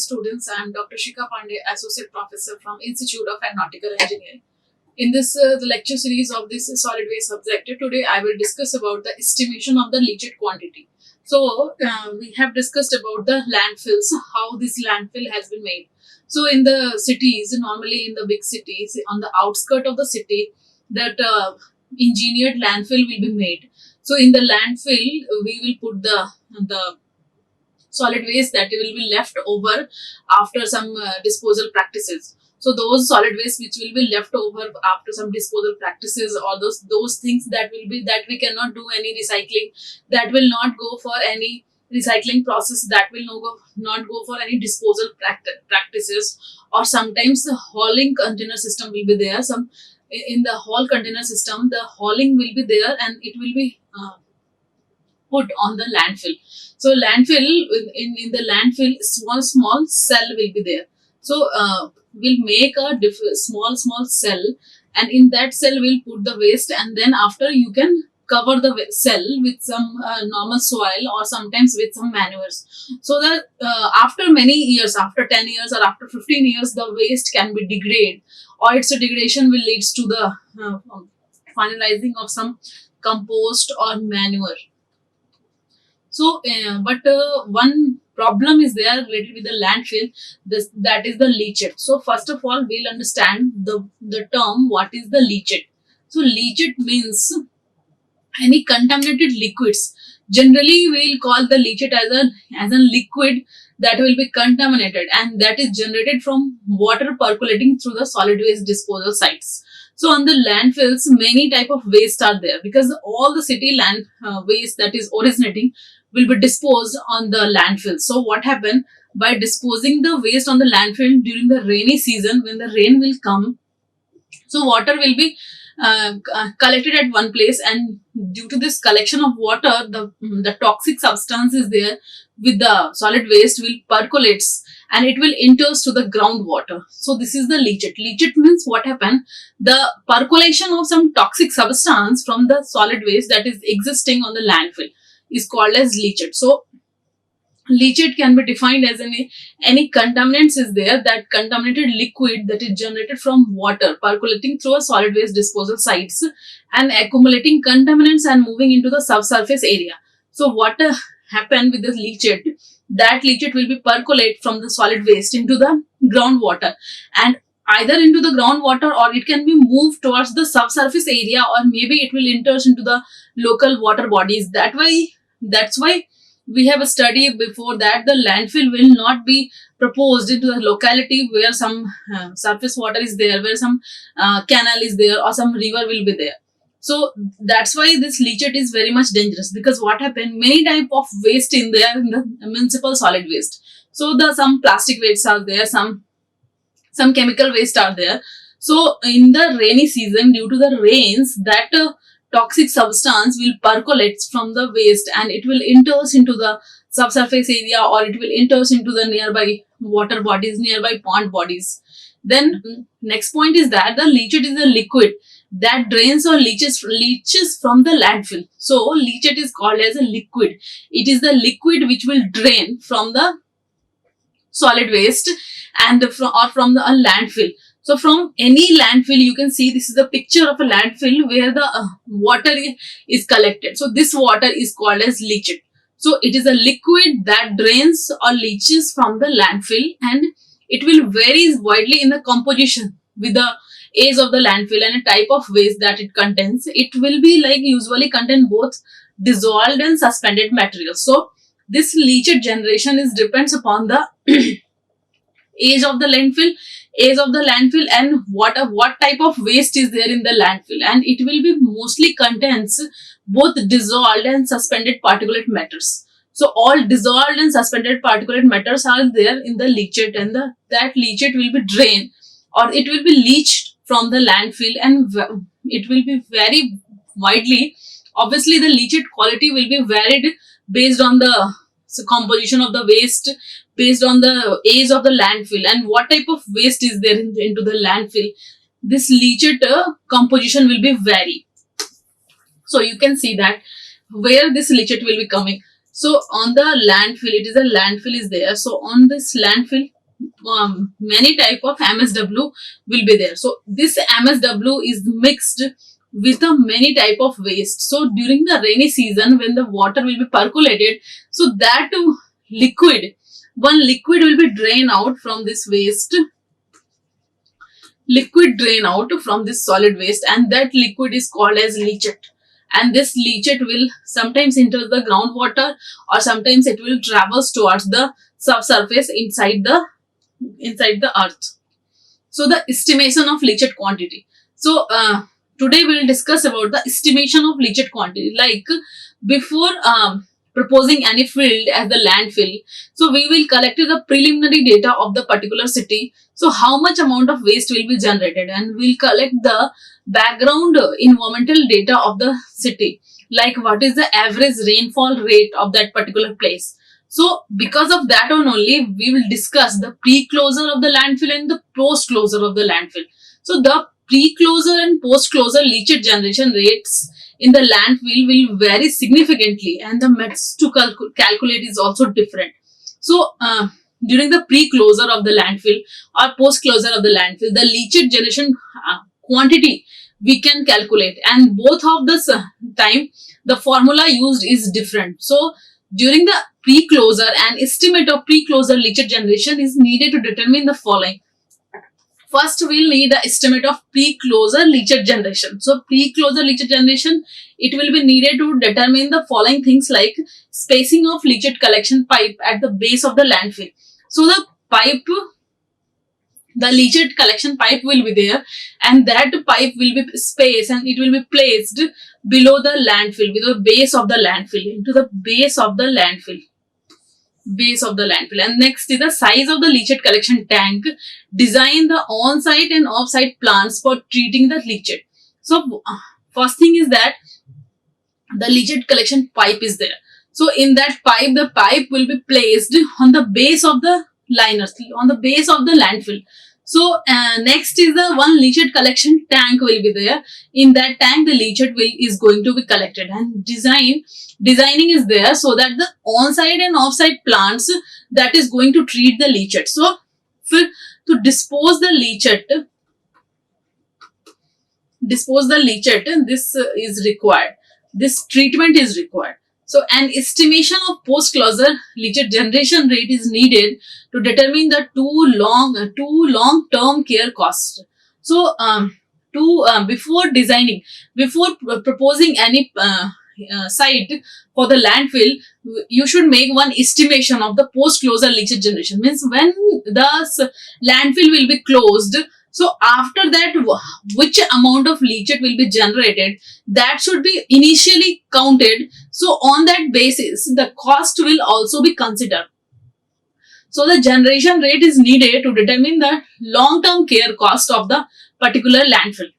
students, I am Dr. Shikha Pandey, Associate Professor from Institute of Aeronautical Engineering. In this the lecture series of this solid waste subject, today I will discuss about the estimation of the leachate quantity. So we have discussed about the landfills, how this landfill has been made. So in the cities, normally in the big cities, on the outskirts of the city, that engineered landfill will be made. So in the landfill, we will put the solid waste that will be left over after some disposal practices. So those solid waste which will be left over after some disposal practices, or those things that will be that we cannot do any recycling, that will not go for any recycling process, that will not go for any disposal practices, or sometimes the hauling container system will be there. Some in the haul container system, the hauling will be there and it will be put on the landfill. So landfill, in the landfill, small cell will be there. So we'll make a small cell, and in that cell we'll put the waste, and then after you can cover the cell with some normal soil or sometimes with some manures, so that after many years, after 10 years or after 15 years, the waste can be degraded, or its degradation will lead to the finalizing of some compost or manure. So, but one problem is there related with the landfill, that is the leachate. So, first of all, we'll understand the term what is the leachate. So, leachate means any contaminated liquids. Generally, we'll call the leachate as a liquid that will be contaminated, and that is generated from water percolating through the solid waste disposal sites. So on the landfills, many type of waste are there, because all the city land waste that is originating will be disposed on the landfill. So what happened, by disposing the waste on the landfill during the rainy season, when the rain will come, so water will be collected at one place, and due to this collection of water, the toxic substance is there with the solid waste will percolates, and it will enters to the groundwater. So this is the leachate. Leachate means what happened, the percolation of some toxic substance from the solid waste that is existing on the landfill is called as leachate. So leachate can be defined as any contaminants is there, that contaminated liquid that is generated from water percolating through a solid waste disposal sites and accumulating contaminants and moving into the subsurface area. So what happened with this leachate, that leachate will be percolate from the solid waste into the groundwater, and either into the groundwater, or it can be moved towards the subsurface area, or maybe it will enter into the local water bodies. That's why we have a study before that the landfill will not be proposed into the locality where some surface water is there, where some canal is there, or some river will be there. So that's why this leachate is very much dangerous, because what happened, many type of waste in there in the municipal solid waste. So some plastic waste are there, some chemical waste are there. So in the rainy season, due to the rains, that toxic substance will percolate from the waste, and it will enters into the subsurface area, or it will enters into the nearby water bodies, nearby pond bodies. Then next point is that the leachate is a liquid that drains or leaches from the landfill. So leachate is called as a liquid. It is the liquid which will drain from the solid waste and from the landfill. So from any landfill, you can see this is a picture of a landfill where the water is collected. So this water is called as leachate. So it is a liquid that drains or leaches from the landfill, and it will vary widely in the composition with the age of the landfill and a type of waste that it contains. It will be like usually contain both dissolved and suspended materials. So this leachate generation depends upon the age of the landfill and what type of waste is there in the landfill, and it will be mostly contains both dissolved and suspended particulate matters. So all dissolved and suspended particulate matters are there in the leachate, and that leachate will be drained, or it will be leached from the landfill, and it will be very widely. Obviously the leachate quality will be varied based on the composition of the waste, based on the age of the landfill, and what type of waste is there into the landfill. This leachate composition will be vary. So you can see that where this leachate will be coming. So on the landfill, it is a landfill is there. So on this landfill, many type of MSW will be there. So this MSW is mixed with a many type of waste. So during the rainy season, when the water will be percolated, so that one liquid will be drained out from this waste, liquid drain out from this solid waste, and that liquid is called as leachate. And this leachate will sometimes enter the groundwater, or sometimes it will traverse towards the subsurface inside the earth. So the estimation of leachate quantity. So today we will discuss about the estimation of leachate quantity. Like before proposing any field as the landfill, so we will collect the preliminary data of the particular city. So how much amount of waste will be generated, and we'll collect the background environmental data of the city, like what is the average rainfall rate of that particular place. So because of that one only, we will discuss the pre-closure of the landfill and the post-closure of the landfill. So the pre-closure and post-closure leachate generation rates in the landfill will vary significantly, and the methods to calculate is also different. So during the pre-closure of the landfill or post-closure of the landfill, the leachate generation quantity we can calculate, and both of this time the formula used is different. So during the pre-closure, an estimate of pre-closure leachate generation is needed to determine the following. First, we'll need the estimate of pre-closure leachate generation. So pre-closure leachate generation, it will be needed to determine the following things, like spacing of leachate collection pipe at the base of the landfill. So the leachate collection pipe will be there, and that pipe will be spaced, and it will be placed below the landfill, below the base of the landfill, into the base of the landfill. And next is the size of the leachate collection tank. Design the on-site and off-site plants for treating the leachate. So first thing is that the leachate collection pipe is there. So in that pipe, the pipe will be placed on the base of the liners, on the base of the landfill. So next is the one leachate collection tank will be there. In that tank, the leachate is going to be collected, and designing is there so that the on-site and off-site plants that is going to treat the leachate. So to dispose the leachate, this is required. This treatment is required. So an estimation of post-closure leachate generation rate is needed to determine the two long-term care costs. So before proposing any site for the landfill, you should make one estimation of the post-closure leachate generation. Means when the landfill will be closed, so after that, which amount of leachate will be generated, that should be initially counted. So on that basis, the cost will also be considered. So the generation rate is needed to determine the long-term care cost of the particular landfill.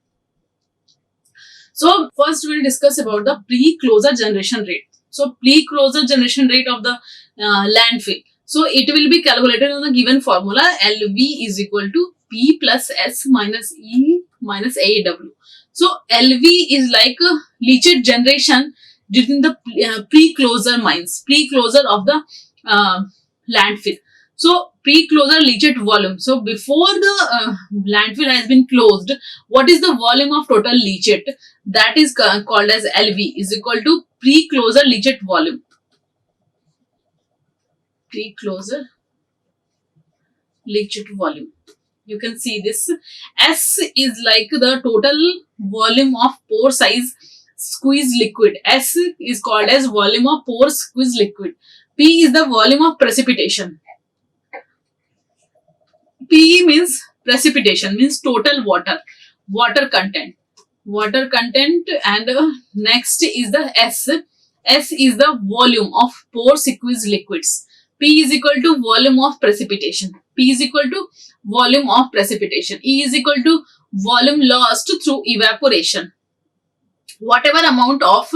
So first we'll discuss about the pre-closure generation rate. So pre-closure generation rate of the landfill. So it will be calculated on the given formula. LV is equal to P plus S minus E minus AW. So LV is like leachate generation during the pre-closure of the landfill. So pre-closure leachate volume. So before the landfill has been closed, what is the volume of total leachate? That is called as LV is equal to pre-closure leachate volume. Pre-closure leachate volume. You can see this. S is like the total volume of pore size squeezed liquid. S is called as volume of pore squeezed liquid. P is the volume of precipitation. P means precipitation, means total water content, and next is the S. S is the volume of pore squeezed liquids. P is equal to volume of precipitation. P is equal to volume of precipitation. E is equal to volume lost through evaporation. Whatever amount of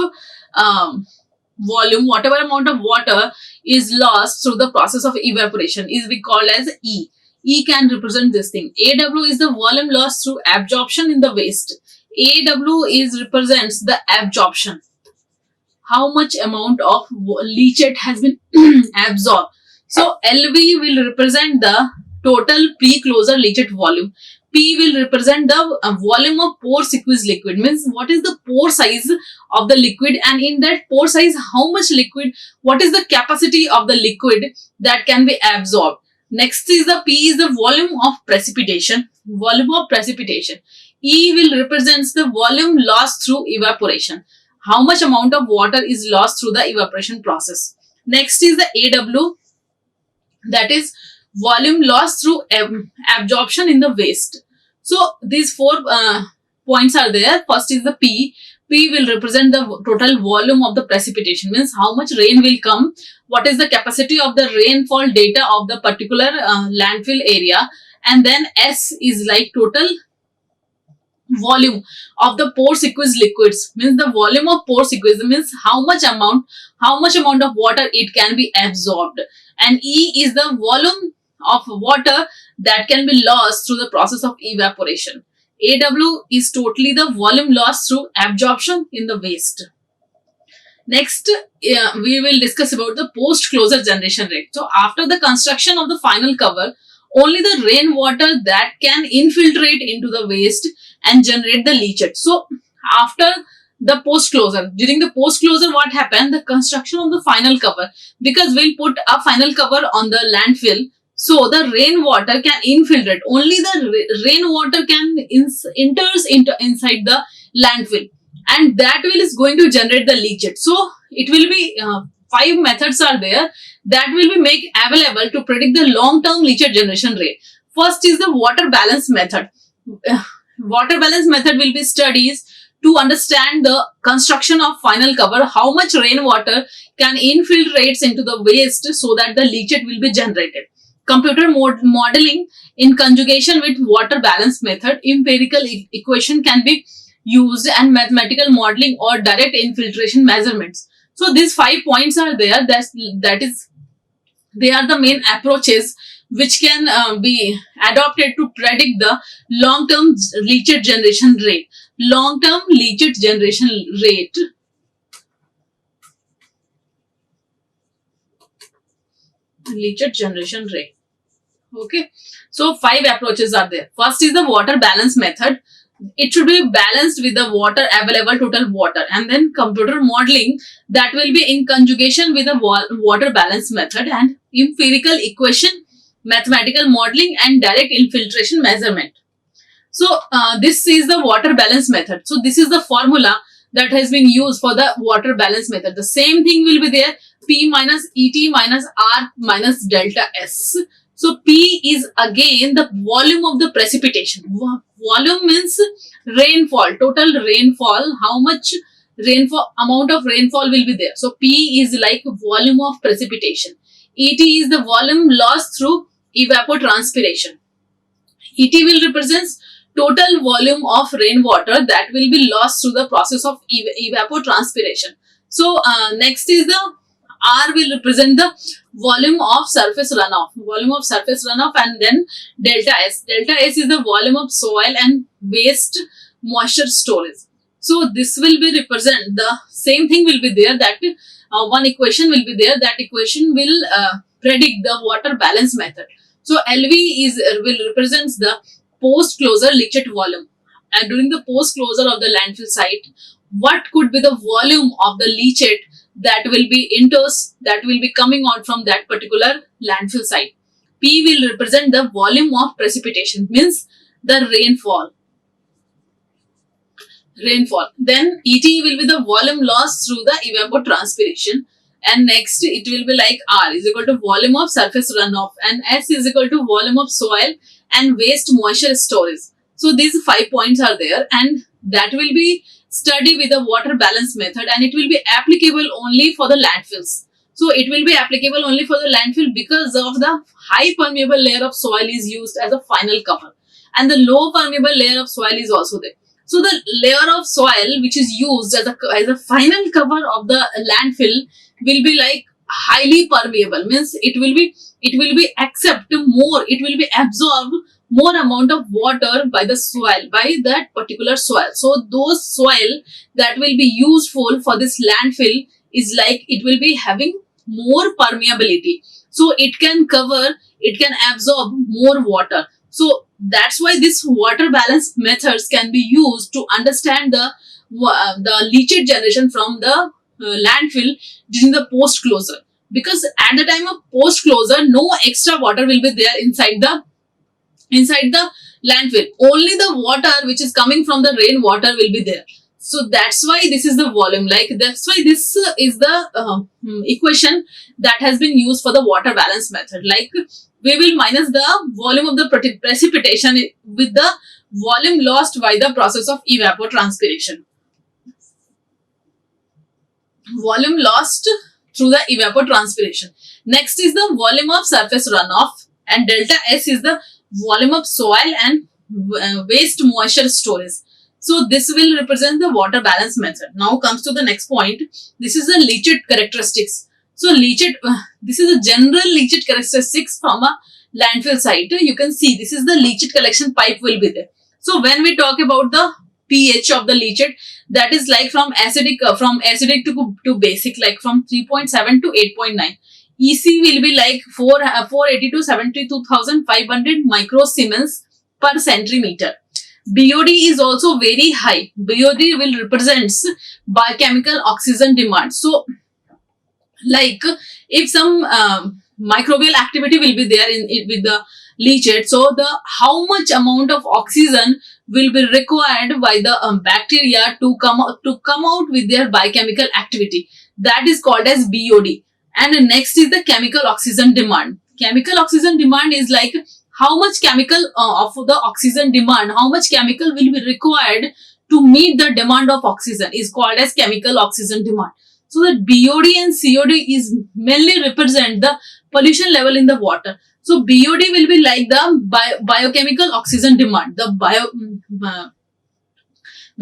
volume, whatever amount of water is lost through the process of evaporation is we call as E. E can represent this thing. AW is the volume lost through absorption in the waste. AW represents the absorption. How much amount of leachate has been absorbed. So LV will represent the total pre-closure leachate volume. P will represent the volume of pore aqueous liquid, means what is the pore size of the liquid, and in that pore size how much liquid, what is the capacity of the liquid that can be absorbed. Next is the P is the volume of precipitation, volume of precipitation. E will represents the volume lost through evaporation, how much amount of water is lost through the evaporation process. Next is the AW, that is volume lost through absorption in the waste. So these four points are there. First is the P. P will represent the total volume of the precipitation, means how much rain will come, what is the capacity of the rainfall data of the particular landfill area, and then S is like total volume of the pore aqueous liquids, means the volume of pore aqueous, means how much amount of water it can be absorbed, and E is the volume of water that can be lost through the process of evaporation. AW is totally the volume lost through absorption in the waste. Next, we will discuss about the post-closure generation rate. So after the construction of the final cover, only the rainwater that can infiltrate into the waste and generate the leachate. So after the post-closure, during the post-closure, what happened? The construction of the final cover, because we'll put a final cover on the landfill, so the rainwater can infiltrate. Only the rainwater can enters into inside the landfill, and that will is going to generate the leachate. So it will be 5 methods are there that will be made available to predict the long-term leachate generation rate. First is the water balance method. Water balance method will be studies to understand the construction of final cover, how much rainwater can infiltrate into the waste so that the leachate will be generated. Computer modeling in conjugation with water balance method, empirical equation can be used, and mathematical modeling or direct infiltration measurements. So these 5 points are there. They are the main approaches which can be adopted to predict the long-term leachate generation rate. Long-term leachate generation rate. Leachate generation rate. Okay. So 5 approaches are there. First is the water balance method. It should be balanced with the water available, total water, and then computer modeling that will be in conjugation with the water balance method, and empirical equation, mathematical modeling, and direct infiltration measurement. So this is the water balance method. So this is the formula that has been used for the water balance method. The same thing will be there, P minus ET minus R minus delta S. So P is again the volume of the precipitation. Volume means rainfall, total rainfall, how much rainfall, amount of rainfall will be there. So P is like volume of precipitation. ET is the volume lost through evapotranspiration. ET will represent total volume of rainwater that will be lost through the process of evapotranspiration. So next is the R will represent the volume of surface runoff, and then delta S. Delta S is the volume of soil and waste moisture storage. So this will be represent, the same thing will be there, that one equation will be there, that equation will predict the water balance method. So LV will represent the post-closure leachate volume. And during the post-closure of the landfill site, what could be the volume of the leachate that will be coming out from that particular landfill site. P will represent the volume of precipitation, means the rainfall. Then ET will be the volume lost through the evapotranspiration, and next it will be like R is equal to volume of surface runoff, and S is equal to volume of soil and waste moisture storage. So these 5 points are there, and that will be study with the water balance method, and it will be applicable only for the landfills. So it will be applicable only for the landfill because of the high permeable layer of soil is used as a final cover, and the low permeable layer of soil is also there. So the layer of soil which is used as a final cover of the landfill will be like highly permeable, means it will be absorb more amount of water by the soil, by that particular soil. So those soil that will be useful for this landfill is like it will be having more permeability. so it can cover, it can absorb more water. So that's why this water balance methods can be used to understand the leachate generation from the landfill during the post closure, because at the time of post closure no extra water will be there inside the landfill. Only the water which is coming from the rainwater will be there. So that's why this is the volume, like that's why this is the equation that has been used for the water balance method. Like we will minus the volume of the precipitation with the volume lost by the process of evapotranspiration. Volume lost through the evapotranspiration. Next is the volume of surface runoff, and delta S is the volume of soil and waste moisture storage. So this will represent the water balance method. Now comes to the next point. This is the leachate characteristics. So leachate, this is a general leachate characteristics from a landfill site. You can see this is the leachate collection pipe will be there. So when we talk about the pH of the leachate, that is like from acidic to basic, like from 3.7 to 8.9. EC will be like 480 to 72,500 microsiemens per centimeter. BOD is also very high. BOD will represents biochemical oxygen demand. So like if some microbial activity will be there in it with the leachate, so the how much amount of oxygen will be required by the bacteria to come out with their biochemical activity, that is called as BOD. And next is the chemical oxygen demand. Chemical oxygen demand is like how much chemical of the oxygen demand, how much chemical will be required to meet the demand of oxygen is called as chemical oxygen demand. So that BOD and COD is mainly represent the pollution level in the water. So BOD will be like the biochemical oxygen demand. The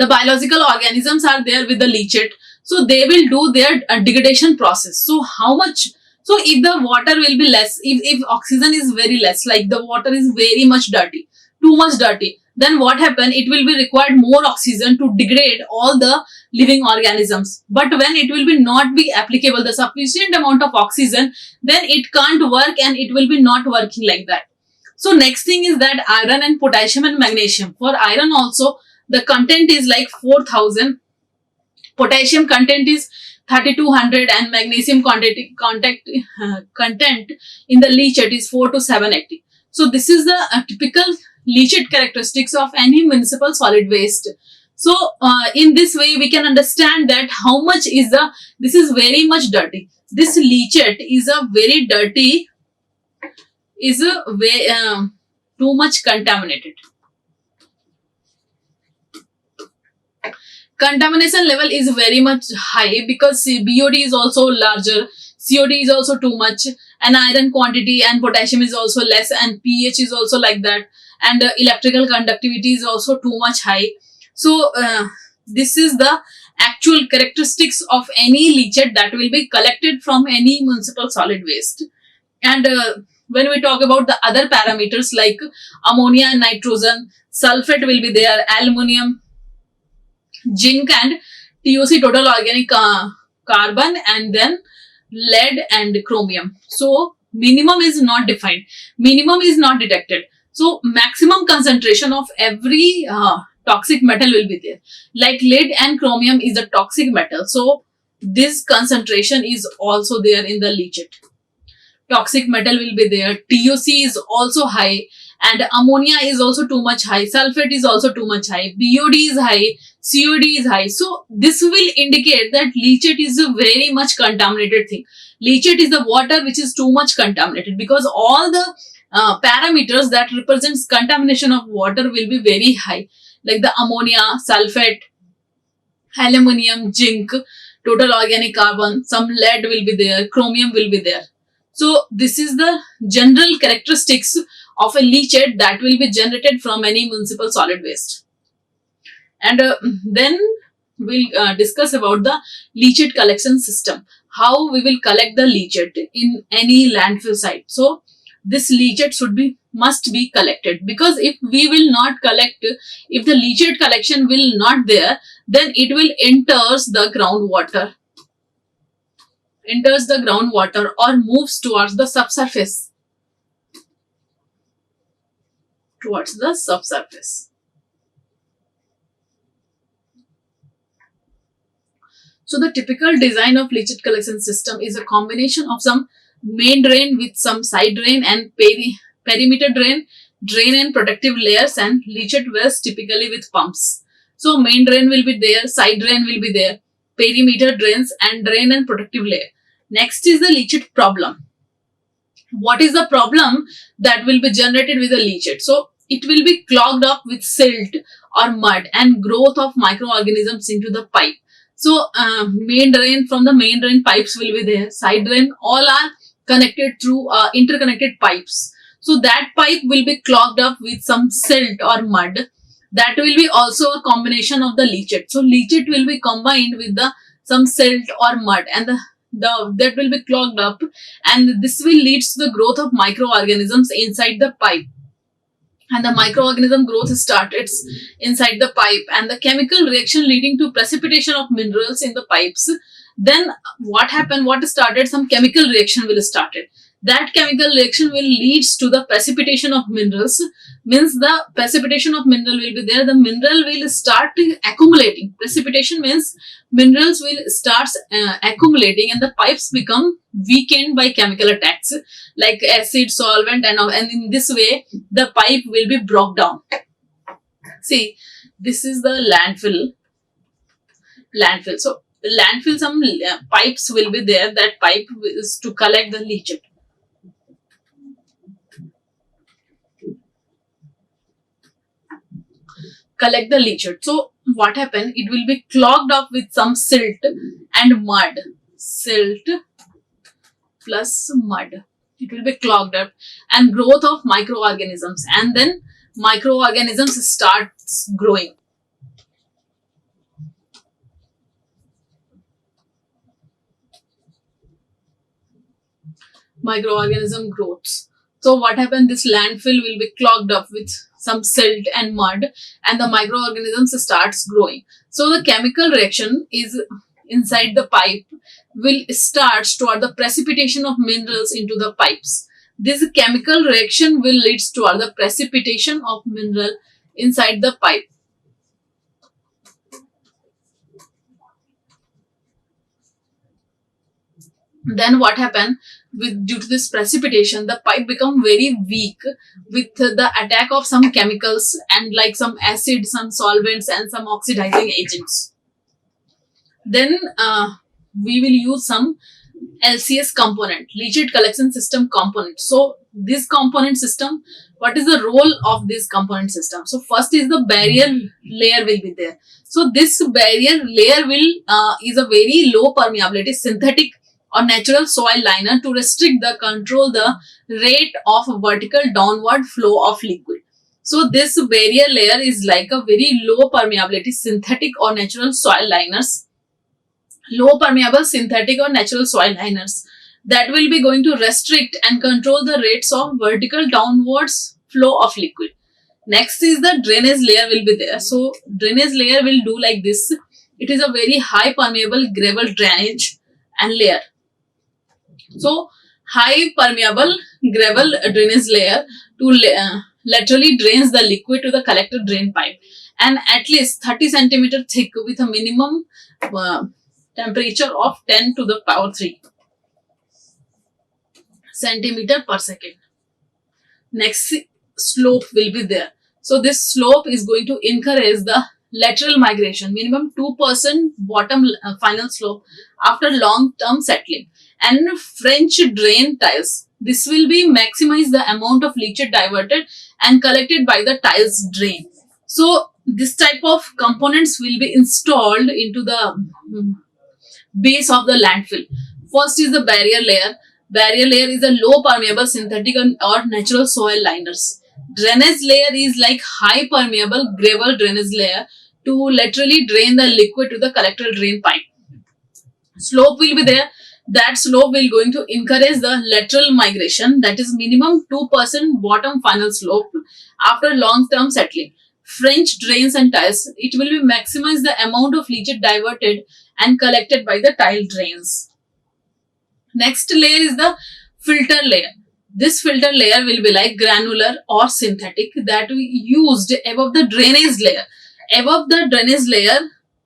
biological organisms are there with the leachate, so they will do their degradation process. So how much? So if the water will be less, if oxygen is very less, like the water is very much dirty, too much dirty, then what happen? It will be required more oxygen to degrade all the living organisms. But when it will be not be applicable the sufficient amount of oxygen, then it can't work and it will be not working like that. So next thing is that iron and potassium and magnesium. For iron also the content is like 4,000, potassium content is 3,200, and magnesium content in the leachate is 4 to 780. So this is the typical leachate characteristics of any municipal solid waste. So in this way we can understand that how much is this is very much dirty. This leachate is a very dirty, is a way too much contaminated. Contamination level is very much high because BOD is also larger, COD is also too much, and iron quantity and potassium is also less, and pH is also like that, and electrical conductivity is also too much high. So this is the actual characteristics of any leachate that will be collected from any municipal solid waste. And when we talk about the other parameters like ammonia and nitrogen, sulfate will be there, aluminum, zinc and TOC, total organic carbon, and then lead and chromium. So minimum is not defined, minimum is not detected. So maximum concentration of every toxic metal will be there. Like lead and chromium is a toxic metal, so this concentration is also there in the leachate. Toxic metal will be there, TOC is also high, and ammonia is also too much high, sulfate is also too much high, BOD is high, COD is high. So this will indicate that leachate is a very much contaminated thing. Leachate is the water which is too much contaminated, because all the parameters that represents contamination of water will be very high, like the ammonia, sulfate, aluminum, zinc, total organic carbon, some lead will be there, chromium will be there. So this is the general characteristics of a leachate that will be generated from any municipal solid waste. And then we'll discuss about the leachate collection system, how we will collect the leachate in any landfill site. So this leachate must be collected, because if we will not collect, if the leachate collection will not there, then it will enters the groundwater. enters the groundwater or moves towards the subsurface. So the typical design of leachate collection system is a combination of some main drain with some side drain and perimeter drain and protective layers, and leachate wells typically with pumps. So main drain will be there, side drain will be there, perimeter drains and drain and protective layer. Next is the leachate problem. What is the problem that will be generated with the leachate? So it will be clogged up with silt or mud and growth of microorganisms into the pipe. So main drain, from the main drain pipes will be there, side drain, all are connected through interconnected pipes. So that pipe will be clogged up with some silt or mud. That will be also a combination of the leachate. So leachate will be combined with the some silt or mud, and that will be clogged up, and this will lead to the growth of microorganisms inside the pipe. And the microorganism growth started inside the pipe, and the chemical reaction leading to precipitation of minerals in the pipes. Then what happened? What started? Some chemical reaction will started. That chemical reaction will leads to the precipitation of minerals. Means the precipitation of mineral will be there. The mineral will start accumulating. Precipitation means minerals will start accumulating, and the pipes become weakened by chemical attacks like acid, solvent, and in this way the pipe will be broke down. See, this is the landfill. So landfill, some pipes will be there. That pipe is to collect the leachate. So what happened? It will be clogged up with some silt and mud. Silt plus mud. It will be clogged up, and growth of microorganisms, and then microorganisms starts growing. Microorganism growths. So what happened? This landfill will be clogged up with some silt and mud, and the microorganisms starts growing. So the chemical reaction is inside the pipe will start toward the precipitation of minerals into the pipes. This chemical reaction will lead toward the precipitation of mineral inside the pipe. Then what happened? Due to this precipitation, the pipe become very weak with the attack of some chemicals and like some acid, some solvents, and some oxidizing agents. Then we will use some LCS component, leachate collection system component. So this component system, what is the role of this component system? So first is the barrier layer will be there. So this barrier layer will is a very low permeability synthetic or natural soil liner to restrict the control the rate of vertical downward flow of liquid. So this barrier layer is like a very low permeability synthetic or natural soil liners. Low permeable synthetic or natural soil liners that will be going to restrict and control the rates of vertical downwards flow of liquid. Next is the drainage layer will be there. So drainage layer will do like this. It is a very high permeable gravel drainage and layer. So high permeable gravel drainage layer to laterally drains the liquid to the collector drain pipe, and at least 30 centimeter thick with a minimum temperature of 10 to the power 3 centimeter per second. Next slope will be there. So this slope is going to encourage the lateral migration, minimum 2% bottom final slope after long term settling. And French drain tiles. This will be maximize the amount of leachate diverted and collected by the tiles drain. So this type of components will be installed into the base of the landfill. First is the barrier layer. Barrier layer is a low permeable synthetic or natural soil liners. Drainage layer is like high permeable gravel drainage layer to laterally drain the liquid to the collector drain pipe. Slope will be there. That slope will going to encourage the lateral migration, that is minimum 2% bottom final slope after long term settling. French drains and tiles, it will be maximize the amount of leachate diverted and collected by the tile drains. Next layer is the filter layer. This filter layer will be like granular or synthetic that we used above the drainage layer. Above the drainage layer,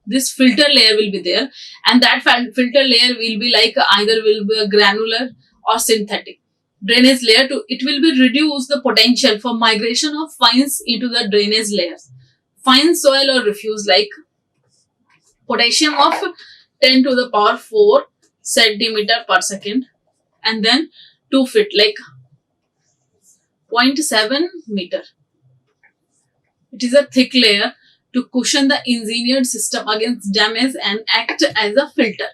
this filter layer will be there, and that filter layer will be like either will be a granular or synthetic drainage layer. To it will be reduce the potential for migration of fines into the drainage layers. Fine soil or refuse like potassium of 10 to the power 4 centimeter per second, and then 2 feet like 0.7 meter. It is a thick layer to cushion the engineered system against damage and act as a filter.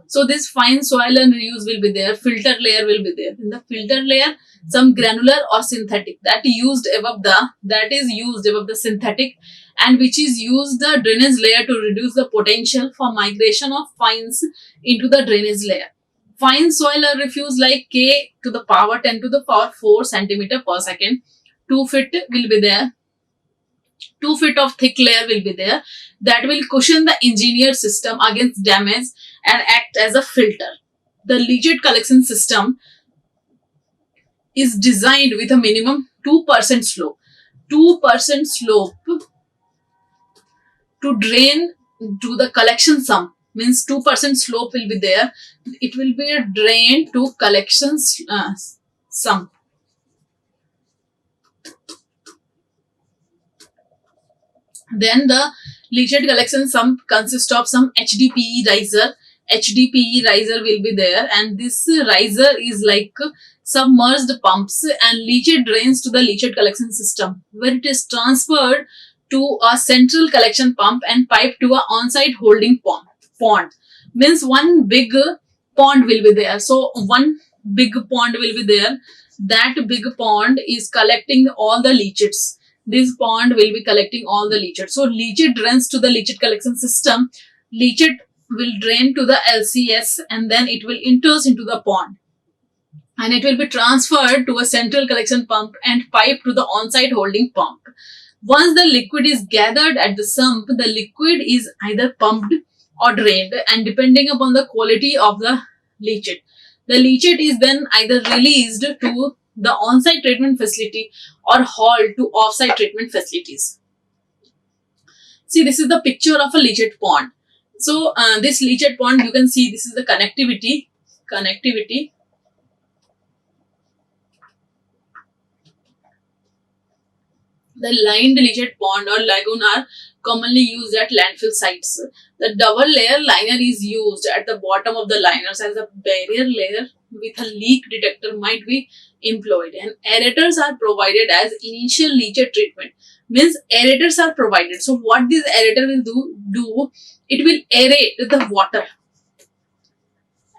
So this fine soil and reuse will be there. Filter layer will be there. In the filter layer, some granular or synthetic that is used above the synthetic, and which is used the drainage layer to reduce the potential for migration of fines into the drainage layer. Fine soil or refuse like K to the power 10 to the power 4 centimeter per second. 2 feet will be there. 2 feet of thick layer will be there that will cushion the engineered system against damage and act as a filter. The leachate collection system is designed with a minimum 2% slope. 2% slope to drain to the collection sump means 2% slope will be there. It will be a drain to collection sump. Then the leachate collection sump consists of some HDPE riser. HDPE riser will be there, and this riser is like submerged pumps, and leachate drains to the leachate collection system, where it is transferred to a central collection pump and piped to a on-site holding pond. Means one big pond will be there. So one big pond will be there. That big pond is collecting all the leachates. This pond will be collecting all the leachate. So leachate drains to the leachate collection system. Leachate will drain to the LCS, and then it will enters into the pond, and it will be transferred to a central collection pump and piped to the on-site holding pump. Once the liquid is gathered at the sump, the liquid is either pumped or drained, and depending upon the quality of the leachate is then either released to the on-site treatment facility or hauled to off-site treatment facilities. See, this is the picture of a leachate pond. So this leachate pond, you can see this is the connectivity. The lined leachate pond or lagoon are commonly used at landfill sites. The double layer liner is used at the bottom of the liners as a barrier layer with a leak detector might be employed, and aerators are provided as initial leachate treatment. Means aerators are provided. So what this aerator will do, it will aerate the water.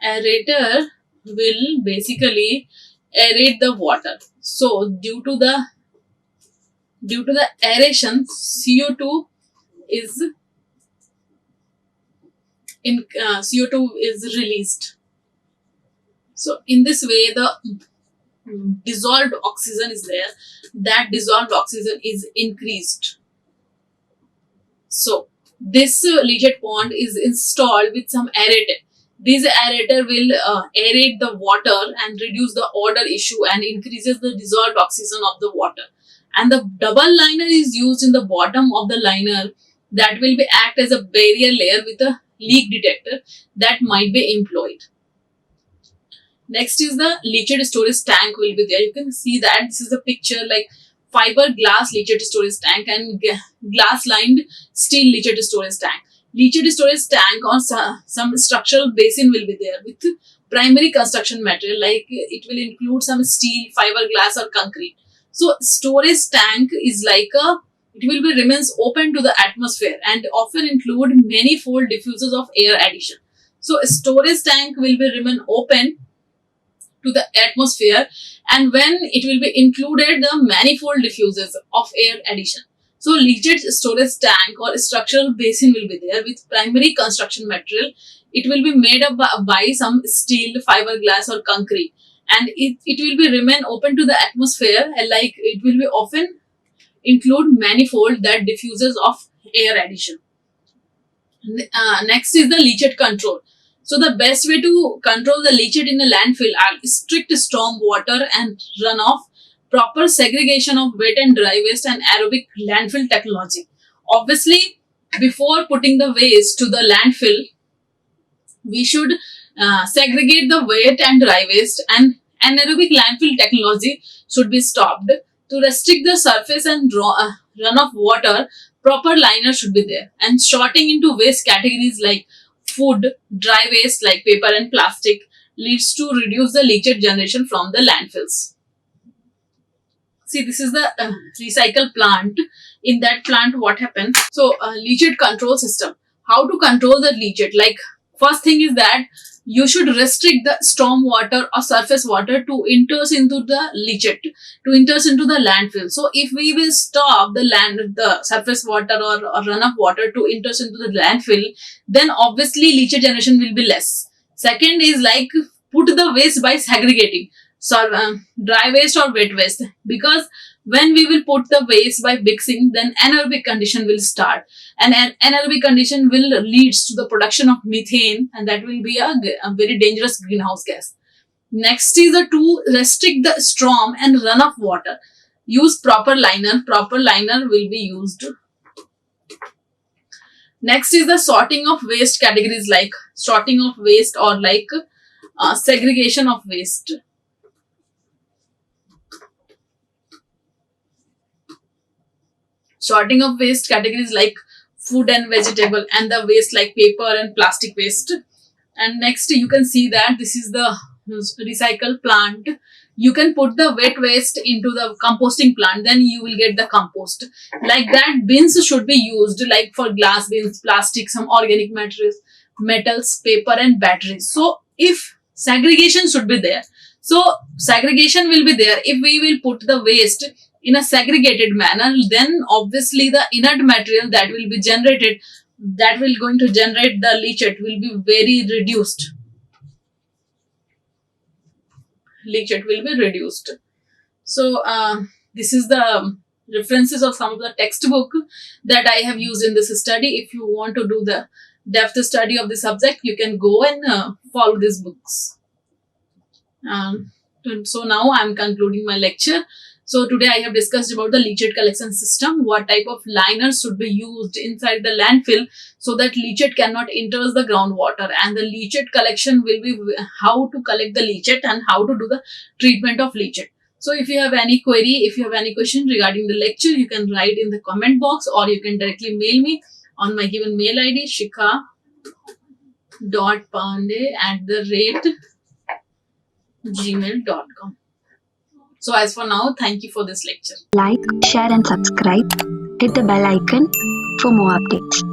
Aerator will basically aerate the water. So due to the aeration, CO2 is released. So in this way, the dissolved oxygen is there. That dissolved oxygen is increased. So this leachate pond is installed with some aerator. This aerator will aerate the water and reduce the odor issue and increases the dissolved oxygen of the water. And the double liner is used in the bottom of the liner that will be act as a barrier layer with a leak detector that might be employed. Next is the leachate storage tank will be there. You can see that this is a picture like fiberglass leachate storage tank and glass lined steel leachate storage tank. Leachate storage tank or some structural basin will be there with primary construction material, like it will include some steel, fiberglass or concrete. So storage tank is like it will be remains open to the atmosphere and often include manifold diffusers of air addition. So a storage tank will be remain open to the atmosphere, and when it will be included the manifold diffusers of air addition. So leachate storage tank or structural basin will be there with primary construction material. It will be made up by some steel, fiberglass or concrete, and it will be remain open to the atmosphere, and like it will be often include manifold that diffuses of air addition. Next is the leachate control. So the best way to control the leachate in a landfill are strict storm water and runoff, proper segregation of wet and dry waste, and aerobic landfill technology. Obviously, before putting the waste to the landfill, we should segregate the wet and dry waste, and anaerobic landfill technology should be stopped. To restrict the surface and runoff water, proper liner should be there, and sorting into waste categories like food, dry waste like paper and plastic leads to reduce the leachate generation from the landfills. See, this is the recycle plant. In that plant, what happens? So, leachate control system. How to control the leachate? Like, first thing is that you should restrict the storm water or surface water to enters into the leachate, to enters into the landfill. So, if we will stop the surface water or runoff water to enters into the landfill, then obviously leachate generation will be less. Second is like put the waste by segregating. So, dry waste or wet waste, because when we will put the waste by mixing, then anaerobic condition will start, and an anaerobic condition will leads to the production of methane, and that will be a very dangerous greenhouse gas. Next is to restrict the storm and runoff water. Use proper liner. Proper liner will be used. Next is the sorting of waste categories, like sorting of waste or like segregation of waste. Sorting of waste categories like food and vegetable, and the waste like paper and plastic waste. And next you can see that this is the recycle plant. You can put the wet waste into the composting plant, then you will get the compost. Like that, bins should be used like for glass bins, plastic, some organic metals, paper and batteries. So if segregation should be there. So segregation will be there. If we will put the waste in a segregated manner, then obviously the inert material that will be generated, that will going to generate the leachate, will be very reduced. Leachate will be reduced. So this is the references of some of the textbook that I have used in this study. If you want to do the depth study of the subject, you can go and follow these books. So now I am concluding my lecture. So today I have discussed about the leachate collection system, what type of liners should be used inside the landfill so that leachate cannot enter the groundwater, and the leachate collection will be how to collect the leachate and how to do the treatment of leachate. So if you have any query, if you have any question regarding the lecture, you can write in the comment box, or you can directly mail me on my given mail ID shikha.pandey@gmail.com. So as for now, thank you for this lecture. Like, share and subscribe. Hit the bell icon for more updates.